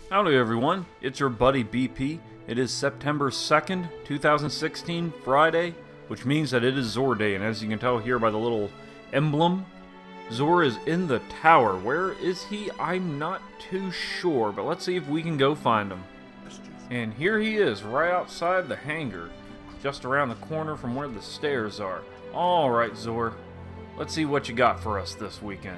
Howdy everyone, it's your buddy BP. It is September 2nd, 2016, Friday, which means that it is XUR Day, and as you can tell here by the little emblem, XUR is in the tower. Where is he? I'm not too sure, but let's see if we can go find him. And here he is, right outside the hangar, just around the corner from where the stairs are. Alright XUR, let's see what you got for us this weekend.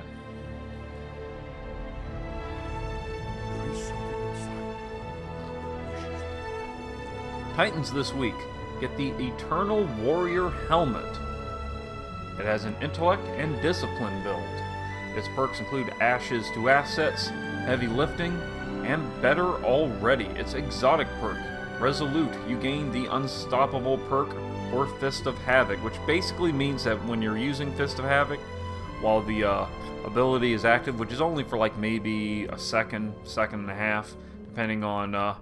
Titans this week get the Eternal Warrior Helmet. It has an Intellect and Discipline build. Its perks include Ashes to Assets, Heavy Lifting, and Better Already. Its exotic perk, Resolute, you gain the Unstoppable perk for Fist of Havoc, which basically means that when you're using Fist of Havoc, while the ability is active, which is only for like maybe a second and a half, depending on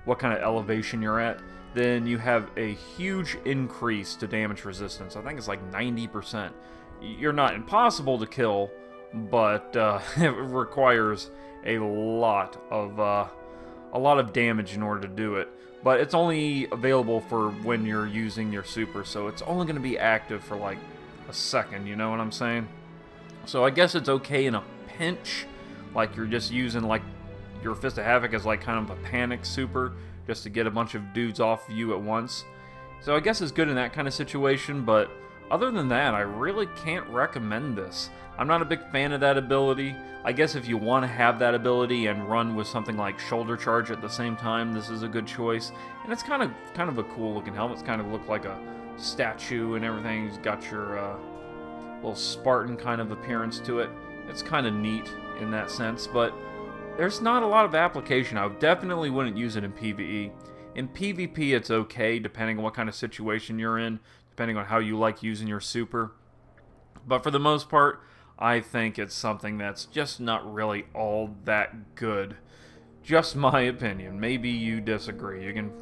what kind of elevation you're at, then you have a huge increase to damage resistance. I think it's like 90%. You're not impossible to kill, but it requires a lot of damage in order to do it. But it's only available for when you're using your super, so it's only going to be active for like a second, you know what I'm saying? So I guess it's okay in a pinch, like you're just using like your Fist of Havoc as like kind of a panic super, just to get a bunch of dudes off you at once. So I guess it's good in that kind of situation, but other than that, I really can't recommend this. I'm not a big fan of that ability. I guess if you want to have that ability and run with something like Shoulder Charge at the same time, this is a good choice. And it's kind of a cool looking helmet. It's kind of look like a statue and everything. It's got your little Spartan kind of appearance to it. It's kind of neat in that sense, but there's not a lot of application. I definitely wouldn't use it in PvE. In PvP, it's okay, depending on what kind of situation you're in, depending on how you like using your super. But for the most part, I think it's something that's just not really all that good. Just my opinion. Maybe you disagree. You can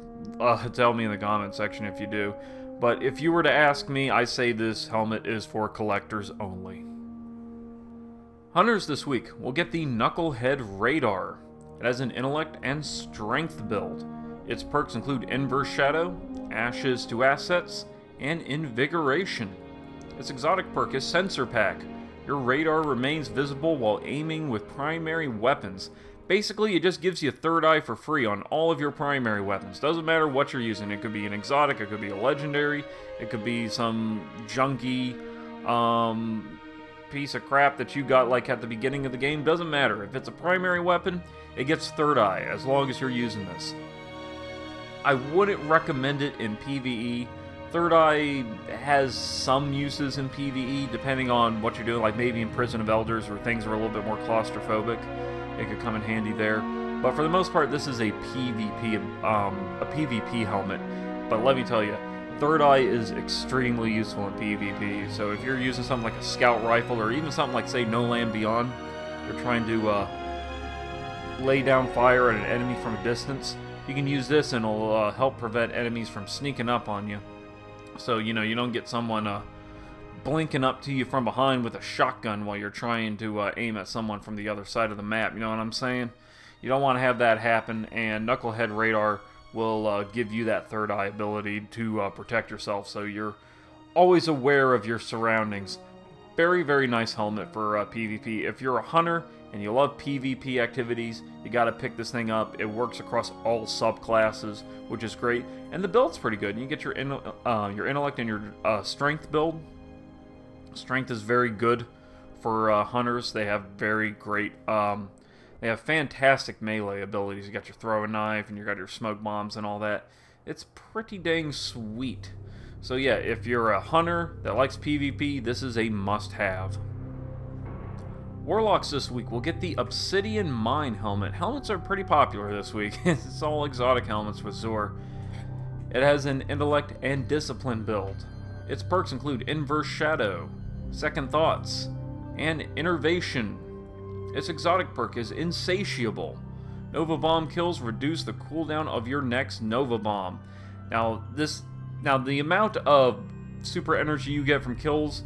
tell me in the comment section if you do. But if you were to ask me, I say this helmet is for collectors only. Hunters this week will get the KNUCKLEHEAD Radar. It has an Intellect and Strength build. Its perks include Inverse Shadow, Ashes to Assets, and Invigoration. Its exotic perk is Sensor Pack. Your radar remains visible while aiming with primary weapons. Basically, it just gives you third eye for free on all of your primary weapons. Doesn't matter what you're using. It could be an exotic, it could be a legendary, it could be some junky, piece of crap that you got like at the beginning of the game. Doesn't matter. If it's a primary weapon, it gets third eye as long as you're using this. I wouldn't recommend it in PvE. Third eye has some uses in PvE depending on what you're doing, like maybe in Prison of Elders where things are a little bit more claustrophobic. It could come in handy there. But for the most part, this is a PvP helmet. But let me tell you, Third Eye is extremely useful in PvP, so if you're using something like a scout rifle, or even something like, say, No Land Beyond, you're trying to lay down fire at an enemy from a distance, you can use this and it'll help prevent enemies from sneaking up on you. So, you know, you don't get someone blinking up to you from behind with a shotgun while you're trying to aim at someone from the other side of the map, you know what I'm saying? You don't want to have that happen, and KNUCKLEHEAD Radar will give you that third eye ability to protect yourself, so you're always aware of your surroundings. Very, very nice helmet for PvP. If you're a hunter and you love PvP activities, you gotta pick this thing up. It works across all subclasses, which is great, and the build's pretty good. You get your intellect and your strength build. Strength is very good for hunters. They have very great they have fantastic melee abilities. You got your throwing knife, and you got your smoke bombs and all that. It's pretty dang sweet. So yeah, if you're a hunter that likes PvP, this is a must-have. Warlocks this week will get the Obsidian Mine Helmet. Helmets are pretty popular this week. It's all exotic helmets with XUR. It has an Intellect and Discipline build. Its perks include Inverse Shadow, Second Thoughts, and Innervation. Its exotic perk is Insatiable. Nova Bomb kills reduce the cooldown of your next Nova Bomb. Now the amount of super energy you get from kills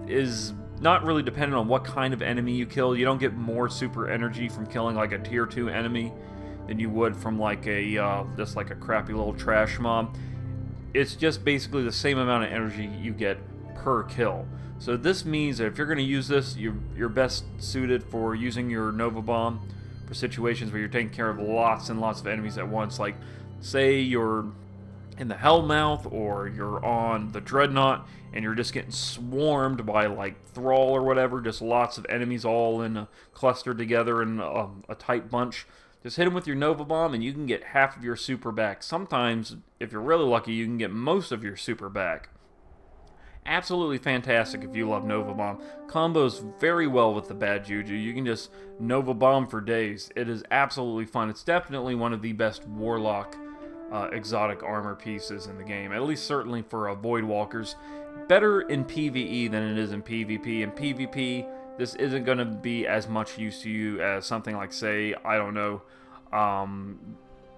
is not really dependent on what kind of enemy you kill. You don't get more super energy from killing like a tier 2 enemy than you would from like a just like a crappy little trash mob. It's just basically the same amount of energy you get per kill. So this means that if you're going to use this, you're best suited for using your Nova Bomb for situations where you're taking care of lots and lots of enemies at once. Like, say you're in the Hellmouth or you're on the Dreadnought and you're just getting swarmed by like Thrall or whatever, just lots of enemies all in a cluster together in a tight bunch. Just hit them with your Nova Bomb and you can get half of your super back. Sometimes, if you're really lucky, you can get most of your super back. Absolutely fantastic if you love Nova Bomb. Combos very well with the bad Juju. You can just Nova Bomb for days. It is absolutely fun. It's definitely one of the best Warlock exotic armor pieces in the game. At least certainly for Void Walkers. Better in PvE than it is in PvP. In PvP, this isn't going to be as much use to you as something like, say, I don't know,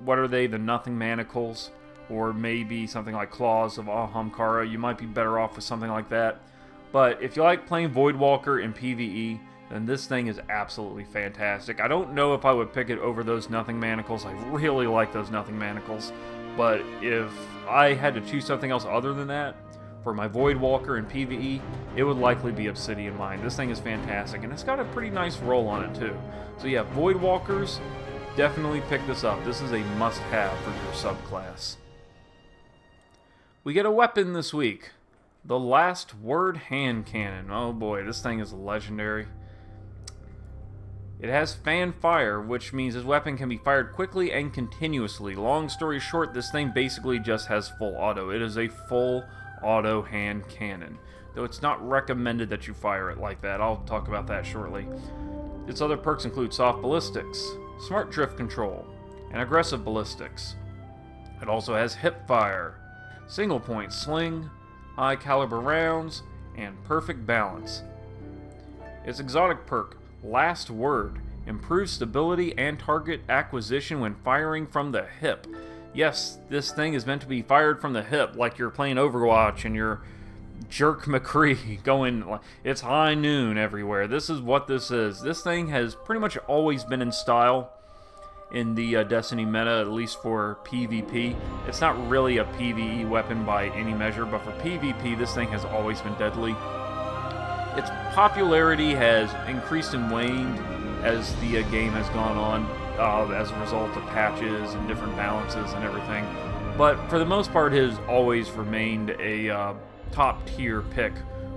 what are they, the Nothing Manacles? Or maybe something like Claws of Ahamkara. You might be better off with something like that. But if you like playing Void Walker in PvE, then this thing is absolutely fantastic. I don't know if I would pick it over those Nothing Manacles. I really like those Nothing Manacles. But if I had to choose something else other than that, for my Void Walker in PvE, it would likely be Obsidian Mine. This thing is fantastic, and it's got a pretty nice roll on it too. So yeah, Void Walkers, definitely pick this up. This is a must-have for your subclass. We get a weapon this week. The Last Word Hand Cannon. Oh boy, this thing is legendary. It has fan fire, which means this weapon can be fired quickly and continuously. Long story short, this thing basically just has full auto. It is a full auto hand cannon, though it's not recommended that you fire it like that. I'll talk about that shortly. Its other perks include soft ballistics, smart drift control, and aggressive ballistics. It also has hip fire, single point sling, high caliber rounds, and perfect balance. Its exotic perk, Last Word, improves stability and target acquisition when firing from the hip. Yes, this thing is meant to be fired from the hip, like you're playing Overwatch and you're Jerk McCree going, it's high noon everywhere. This is what this is. This thing has pretty much always been in style in the Destiny meta, at least for PvP. It's not really a PvE weapon by any measure, but for PvP, this thing has always been deadly. Its popularity has increased and waned as the game has gone on, as a result of patches and different balances and everything. But for the most part, it has always remained a top tier pick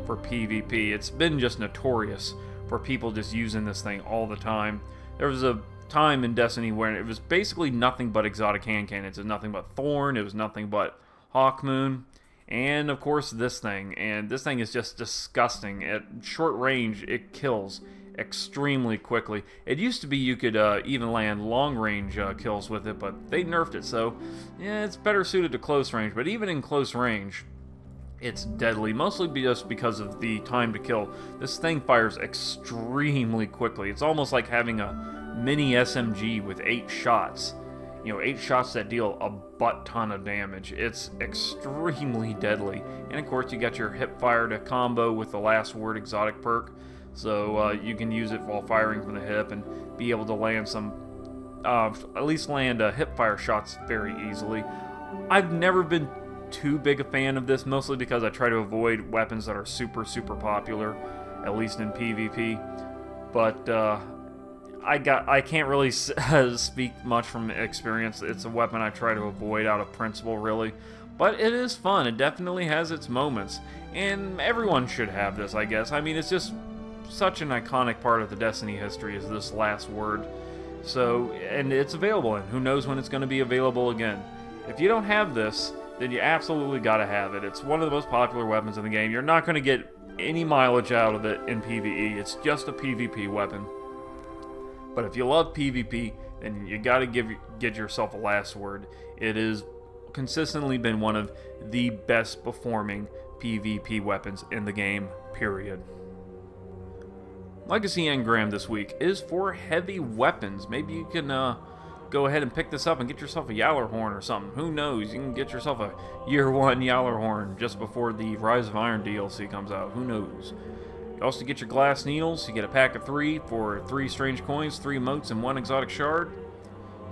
for PvP. It's been just notorious for people just using this thing all the time. There was a time in Destiny where it was basically nothing but exotic hand cannons. It was nothing but Thorn, it was nothing but Hawkmoon, and of course this thing. And this thing is just disgusting. At short range, it kills extremely quickly. It used to be you could even land long range kills with it, but they nerfed it, so yeah, it's better suited to close range. But even in close range, it's deadly, mostly just because of the time to kill. This thing fires extremely quickly. It's almost like having a mini SMG with 8 shots. You know, 8 shots that deal a butt ton of damage. It's extremely deadly. And of course, you got your hip fire to combo with the Last Word exotic perk. So you can use it while firing from the hip and be able to land some, at least land hip fire shots very easily. I've never been too big a fan of this, mostly because I try to avoid weapons that are super popular, at least in PvP. But I can't really speak much from experience. It's a weapon I try to avoid out of principle, really. But it is fun. It definitely has its moments, and everyone should have this, I guess. I mean, it's just such an iconic part of the Destiny history is this Last Word. So, and it's available, and who knows when it's going to be available again. If you don't have this, then you absolutely gotta have it. It's one of the most popular weapons in the game. You're not gonna get any mileage out of it in PvE. It's just a PvP weapon. But if you love PvP, then you gotta get yourself a Last Word. It has consistently been one of the best performing PvP weapons in the game, period. Legacy Ngram this week is for heavy weapons. Maybe you can go ahead and pick this up and get yourself a Yallarhorn or something. Who knows? You can get yourself a Year 1 Yallarhorn just before the Rise of Iron DLC comes out. Who knows? You also get your glass needles. You get a pack of 3 for 3 strange coins, 3 emotes, and 1 exotic shard.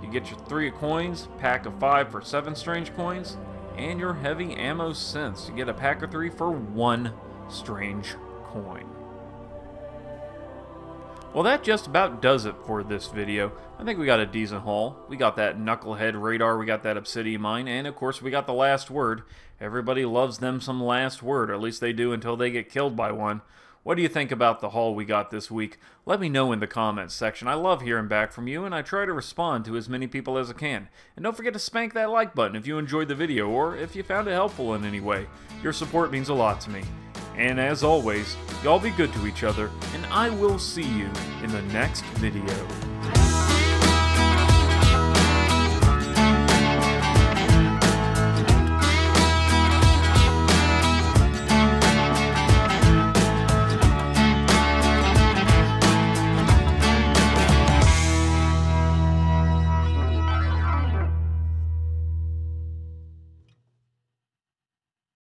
You get your 3 coins, pack of 5 for 7 strange coins, and your heavy ammo synths. You get a pack of 3 for 1 strange coin. Well, that just about does it for this video. I think we got a decent haul. We got that Knucklehead radar, we got that Obsidian mine, and of course we got the last word. Everybody loves them some last word, or at least they do until they get killed by one. What do you think about the haul we got this week? Let me know in the comments section. I love hearing back from you, and I try to respond to as many people as I can. And don't forget to spank that like button if you enjoyed the video, or if you found it helpful in any way. Your support means a lot to me. And as always, y'all be good to each other, and I will see you in the next video.